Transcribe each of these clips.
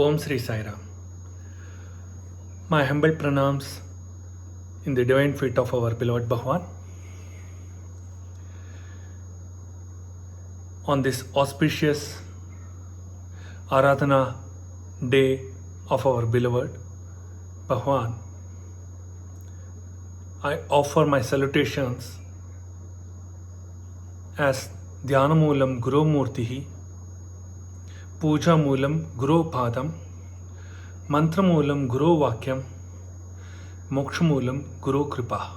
Om Sri Sai Ram. My humble pranams in the divine feet of our beloved Bhagwan. On this auspicious Aradhana day of our beloved Bhagwan, I offer my salutations as Dhyanamulam Guru Murtihi, Puja Moolam Guru Padam, Mantra Moolam Guru Vakyam, Moksha Moolam Guru Kripa.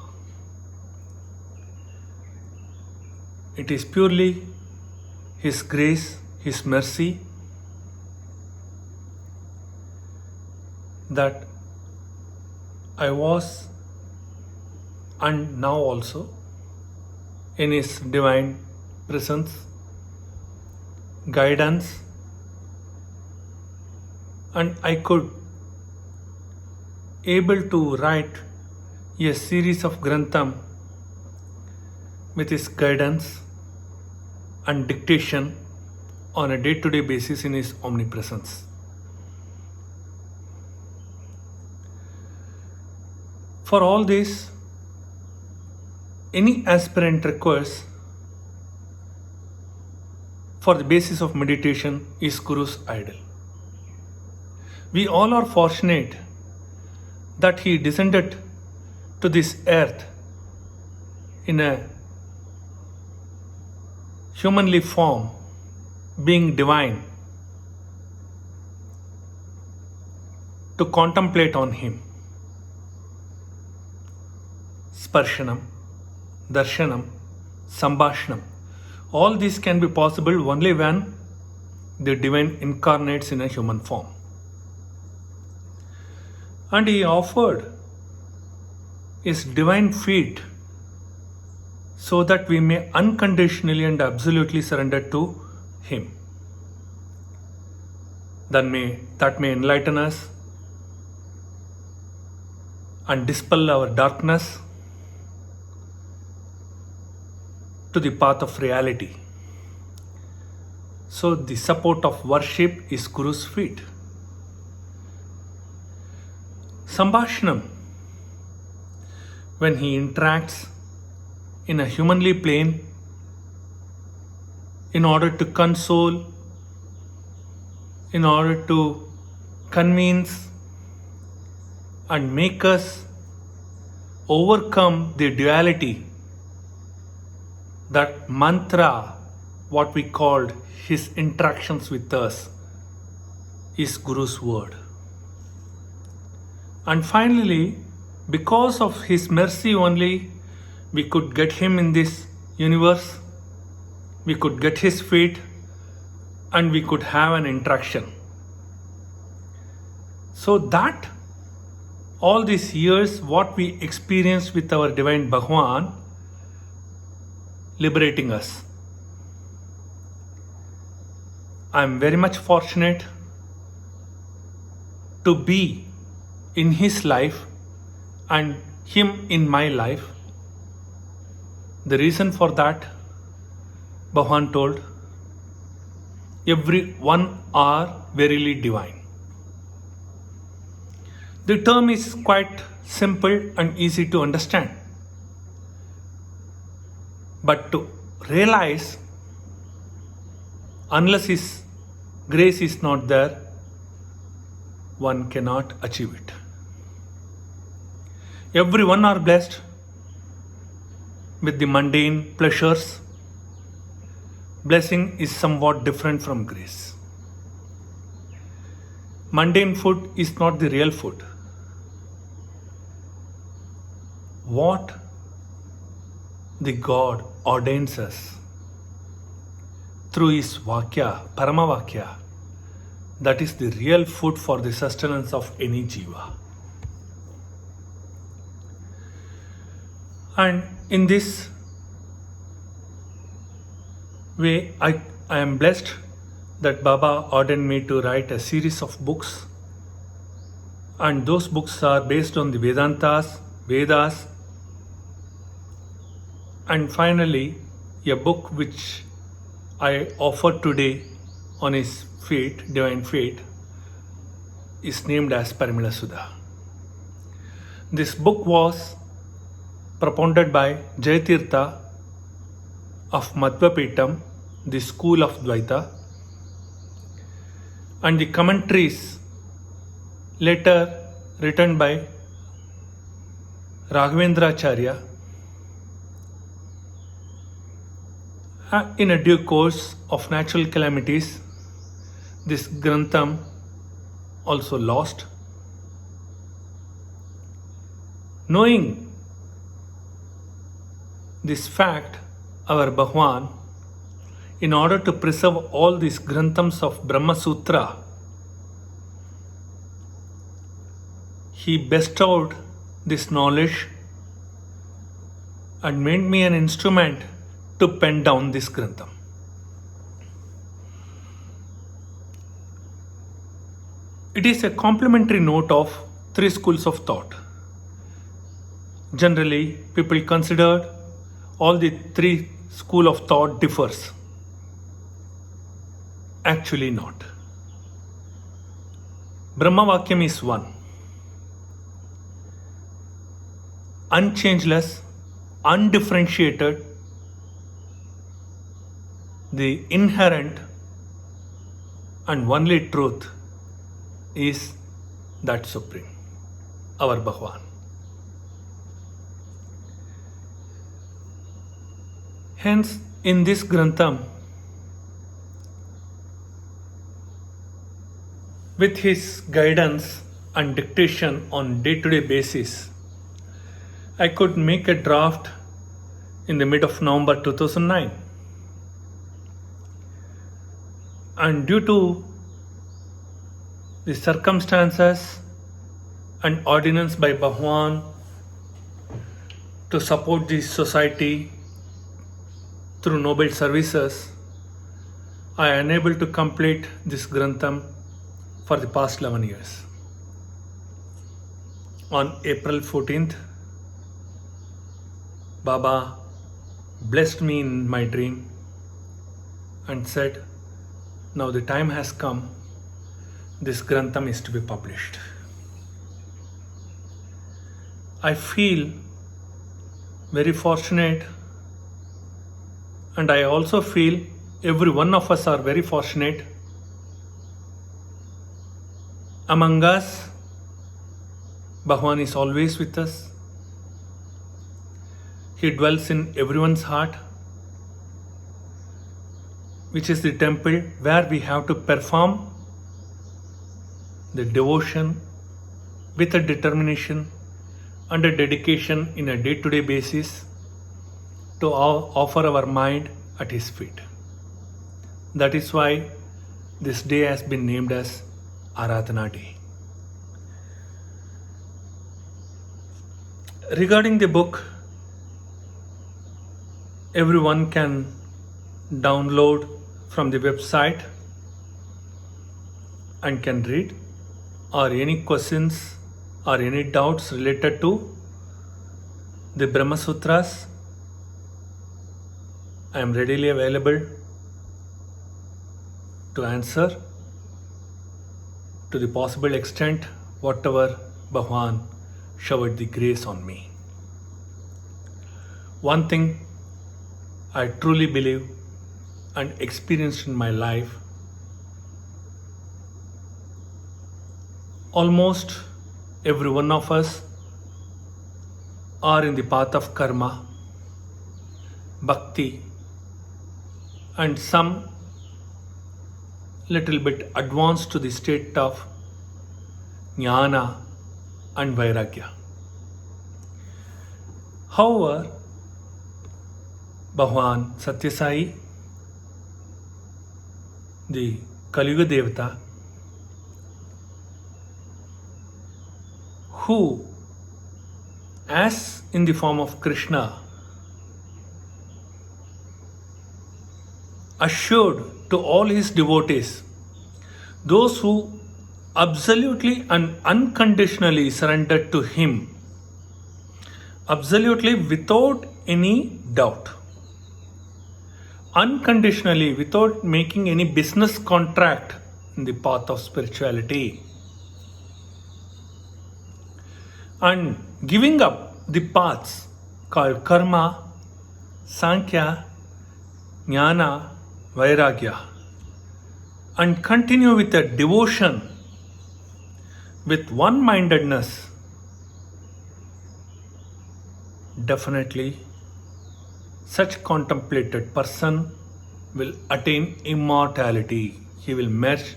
It is purely His grace, His mercy that I was and now also in His divine presence, guidance, and I could able to write a series of Grantham with His guidance and dictation on a day-to-day basis in His omnipresence. For all this, any aspirant requires for the basis of meditation is Guru's idol. We all are fortunate that He descended to this earth in a humanly form, being divine, to contemplate on Him. Sparshanam, Darshanam, Sambhashanam. All these can be possible only when the divine incarnates in a human form. And He offered His divine feet so that we may unconditionally and absolutely surrender to Him. That may enlighten us and dispel our darkness to the path of reality. So the support of worship is Guru's feet. Sambhashanam, when He interacts in a humanly plane in order to console, in order to convince and make us overcome the duality, that mantra, what we called His interactions with us, is Guru's word. And finally, because of His mercy only, we could get Him in this universe, we could get His feet, and we could have an interaction. So that all these years, what we experienced with our divine Bhagwan, liberating us. I am very much fortunate to be in His life and Him in my life. The reason for that, Bhagwan told, every one are verily divine. The term is quite simple and easy to understand. But to realize, unless His grace is not there, one cannot achieve it. Everyone are blessed with the mundane pleasures. Blessing is somewhat different from grace. Mundane food is not the real food. What the God ordains us through His Vakya, Paramavakya, that is the real food for the sustenance of any jiva. And in this way, I am blessed that Baba ordained me to write a series of books, and those books are based on the Vedantas, Vedas, and finally a book which I offer today on His feet, divine feet, is named as Parimala Sudha. This book was propounded by Jayatirtha of Madhvapeetham, the school of Dvaita, and the commentaries later written by Raghavendracharya. In a due course of natural calamities, this Grantham also lost. Knowing this fact, our Bhagwan, in order to preserve all these Granthams of Brahma Sutra, he bestowed this knowledge and made me an instrument to pen down this Grantham. It is a complementary note of three schools of thought. Generally, people consider all the three school of thought differs. Actually not. Brahma Vakyam is one. Unchangeless, undifferentiated, the inherent and only truth is that Supreme, our Bhagwan. Hence, in this Grantham, with his guidance and dictation on day-to-day basis, I could make a draft in the mid of November 2009. And due to the circumstances and ordinance by Bhagwan to support the society through noble services, I am unable to complete this Grantham for the past 11 years. On April 14th, Baba blessed me in my dream and said, now the time has come, this Grantham is to be published. I feel very fortunate, and I also feel every one of us are very fortunate. Among us, Bhagwan is always with us. He dwells in everyone's heart, which is the temple where we have to perform the devotion with a determination and a dedication in a day-to-day basis to offer our mind at his feet. That is why this day has been named as Aradhana Day. Regarding the book, everyone can download from the website and can read, or any questions or any doubts related to the Brahma Sutras, I am readily available to answer to the possible extent whatever Bhagwan showered the grace on me. One thing I truly believe and experienced in my life, almost every one of us are in the path of karma, bhakti, and some little bit advanced to the state of jnana and vairagya. However, Bhagwan Satyasai, the Kaliyuga Devata, who, as in the form of Krishna, assured to all his devotees, those who absolutely and unconditionally surrendered to him, absolutely without any doubt, unconditionally, without making any business contract in the path of spirituality, and giving up the paths called karma, sankhya, jnana, vairagya, and continue with a devotion, with one-mindedness, definitely such contemplated person will attain immortality. He will merge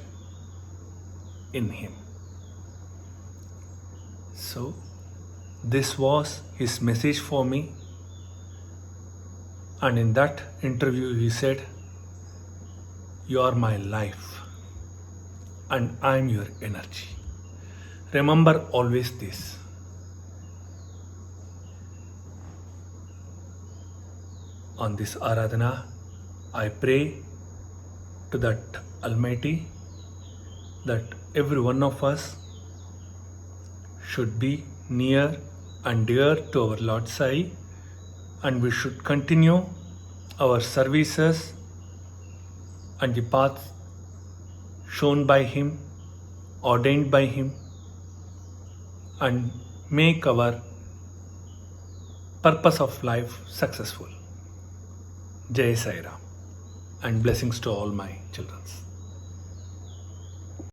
in him. So, this was his message for me. And in that interview, he said, "You are my life, and I am your energy. Remember always this." On this Aradhana, I pray to that Almighty that every one of us should be near and dear to our Lord Sai, and we should continue our services and the path shown by Him, ordained by Him, and make our purpose of life successful. Jai Sai Ram, and blessings to all my children.